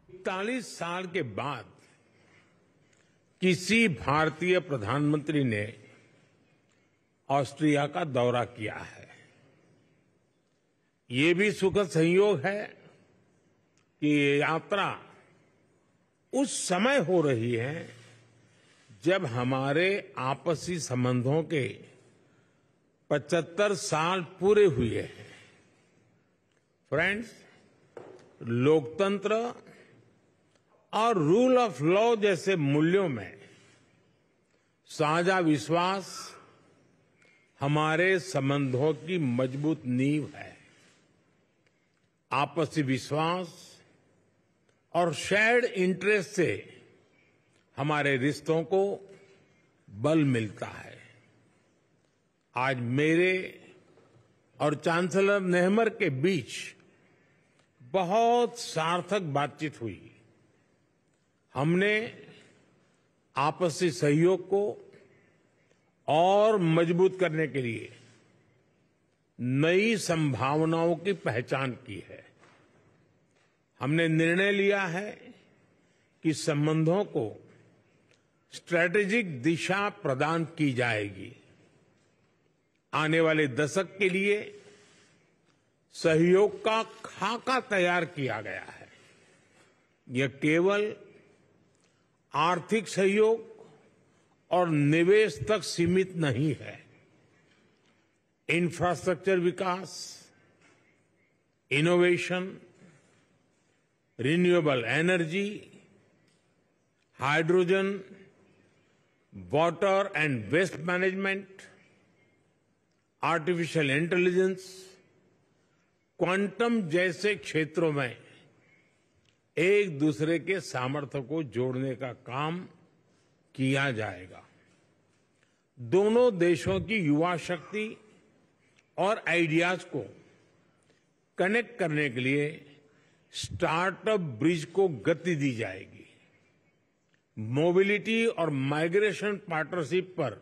41 साल के बाद किसी भारतीय प्रधानमंत्री ने ऑस्ट्रिया का दौरा किया है। ये भी सुखद संयोग है कि ये यात्रा उस समय हो रही है जब हमारे आपसी संबंधों के 75 साल पूरे हुए हैं। फ्रेंड्स, लोकतंत्र और रूल ऑफ लॉ जैसे मूल्यों में साझा विश्वास हमारे संबंधों की मजबूत नींव है। आपसी विश्वास और शेयर्ड इंटरेस्ट से हमारे रिश्तों को बल मिलता है। आज मेरे और चांसलर नेहमर के बीच बहुत सार्थक बातचीत हुई। हमने आपसी सहयोग को और मजबूत करने के लिए नई संभावनाओं की पहचान की है। हमने निर्णय लिया है कि संबंधों को स्ट्रैटेजिक दिशा प्रदान की जाएगी। आने वाले दशक के लिए सहयोग का खाका तैयार किया गया है। यह केवल आर्थिक सहयोग और निवेश तक सीमित नहीं है। इंफ्रास्ट्रक्चर विकास, innovation, renewable energy, hydrogen, water and waste management, artificial intelligence, quantum जैसे क्षेत्रों में एक दूसरे के सामर्थ्य को जोड़ने का काम किया जाएगा। दोनों देशों की युवा शक्ति और आइडियाज को कनेक्ट करने के लिए स्टार्टअप ब्रिज को गति दी जाएगी। मोबिलिटी और माइग्रेशन पार्टनरशिप पर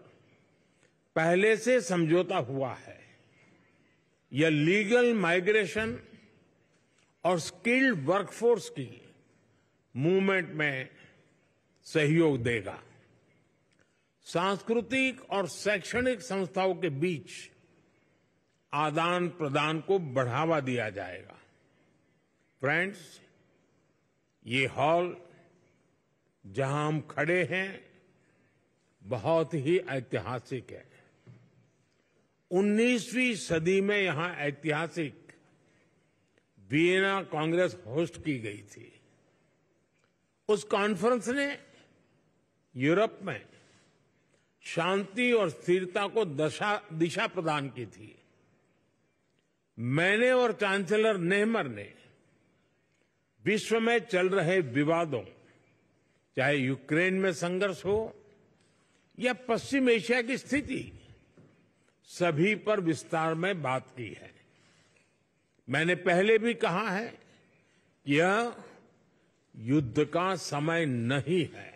पहले से समझौता हुआ है। यह लीगल माइग्रेशन और स्किल्ड वर्कफोर्स की मूवमेंट में सहयोग देगा। सांस्कृतिक और शैक्षणिक संस्थाओं के बीच आदान प्रदान को बढ़ावा दिया जाएगा। फ्रेंड्स, ये हॉल जहां हम खड़े हैं बहुत ही ऐतिहासिक है। 19वीं सदी में यहां ऐतिहासिक वियना कांग्रेस होस्ट की गई थी। उस कॉन्फ्रेंस ने यूरोप में शांति और स्थिरता को दिशा प्रदान की थी। मैंने और चांसलर नेहमर ने विश्व में चल रहे विवादों, चाहे यूक्रेन में संघर्ष हो या पश्चिम एशिया की स्थिति, सभी पर विस्तार में बात की है। मैंने पहले भी कहा है कि यह युद्ध का समय नहीं है।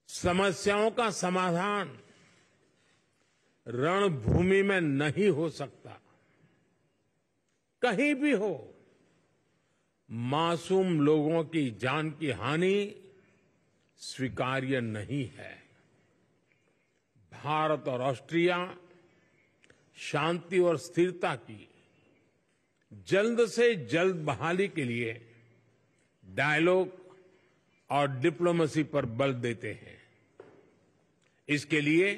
समस्याओं का समाधान रणभूमि में नहीं हो सकता। कहीं भी हो, मासूम लोगों की जान की हानि स्वीकार्य नहीं है। भारत और ऑस्ट्रिया शांति और स्थिरता की जल्द से जल्द बहाली के लिए डायलॉग और डिप्लोमेसी पर बल देते हैं। इसके लिए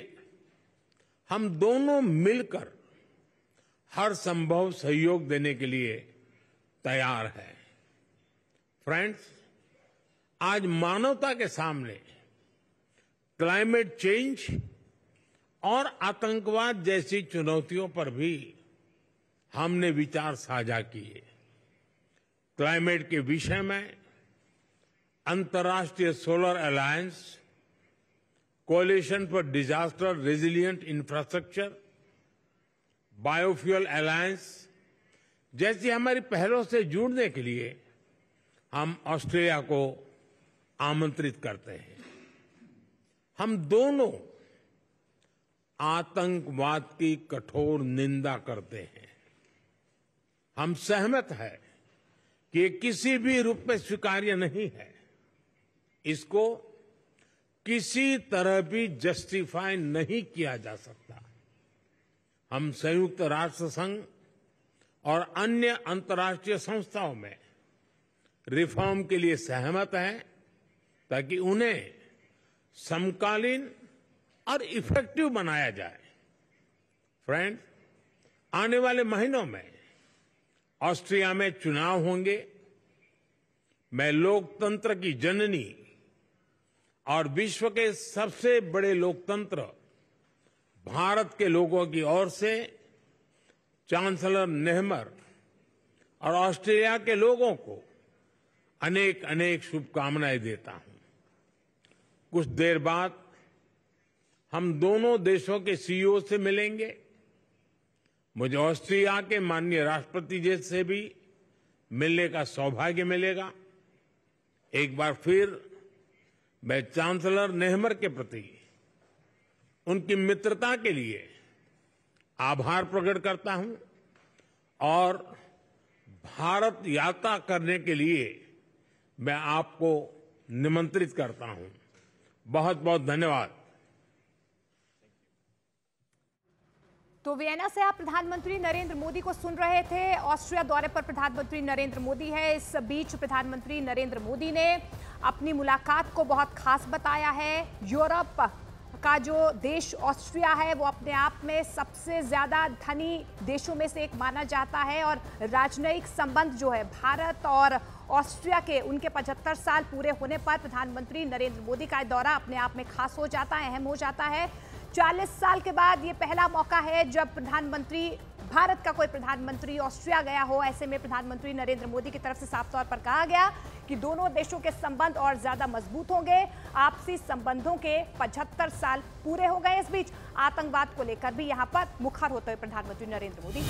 हम दोनों मिलकर हर संभव सहयोग देने के लिए तैयार हैं। फ्रेंड्स, आज मानवता के सामने क्लाइमेट चेंज और आतंकवाद जैसी चुनौतियों पर भी हमने विचार साझा किए। क्लाइमेट के विषय में अंतर्राष्ट्रीय solar alliance, कोalition for disaster resilient infrastructure, biofuel alliance जैसी हमारी पहलों से जुड़ने के लिए हम ऑस्ट्रेलिया को आमंत्रित करते हैं। हम दोनों आतंकवाद की कठोर निंदा करते हैं। हम सहमत हैं कि ये किसी भी रूप में स्वीकार्य नहीं है। इसको किसी तरह भी जस्टिफाई नहीं किया जा सकता। हम संयुक्त राष्ट्र संघ और अन्य अंतर्राष्ट्रीय संस्थाओं में रिफॉर्म के लिए सहमत हैं ताकि उन्हें समकालीन और इफेक्टिव बनाया जाए। फ्रेंड्स, आने वाले महीनों में ऑस्ट्रिया में चुनाव होंगे। मैं लोकतंत्र की जननी और विश्व के सबसे बड़े लोकतंत्र भारत के लोगों की ओर से चांसलर नेहमर और ऑस्ट्रेलिया के लोगों को अनेक अनेक शुभकामनाएं देता हूं। कुछ देर बाद हम दोनों देशों के सीईओ से मिलेंगे। मुझे ऑस्ट्रिया के माननीय राष्ट्रपति जी से भी मिलने का सौभाग्य मिलेगा। एक बार फिर मैं चांसलर नेहमर के प्रति उनकी मित्रता के लिए आभार प्रकट करता हूं और भारत यात्रा करने के लिए मैं आपको निमंत्रित करता हूं। बहुत बहुत धन्यवाद। तो वियना से आप प्रधानमंत्री नरेंद्र मोदी को सुन रहे थे। ऑस्ट्रिया दौरे पर प्रधानमंत्री नरेंद्र मोदी है। इस बीच प्रधानमंत्री नरेंद्र मोदी ने अपनी मुलाकात को बहुत खास बताया है। यूरोप का जो देश ऑस्ट्रिया है वो अपने आप में सबसे ज्यादा धनी देशों में से एक माना जाता है और राजनयिक संबंध जो है भारत और ऑस्ट्रिया के उनके 75 साल पूरे होने पर प्रधानमंत्री नरेंद्र मोदी का दौरा अपने आप में खास हो जाता है, अहम हो जाता है। 40 साल के बाद ये पहला मौका है जब भारत का कोई प्रधानमंत्री ऑस्ट्रिया गया हो। ऐसे में प्रधानमंत्री नरेंद्र मोदी की तरफ से साफ तौर पर कहा गया कि दोनों देशों के संबंध और ज्यादा मजबूत होंगे। आपसी संबंधों के 75 साल पूरे हो गए। इस बीच आतंकवाद को लेकर भी यहां पर मुखर होते हुए प्रधानमंत्री नरेंद्र मोदी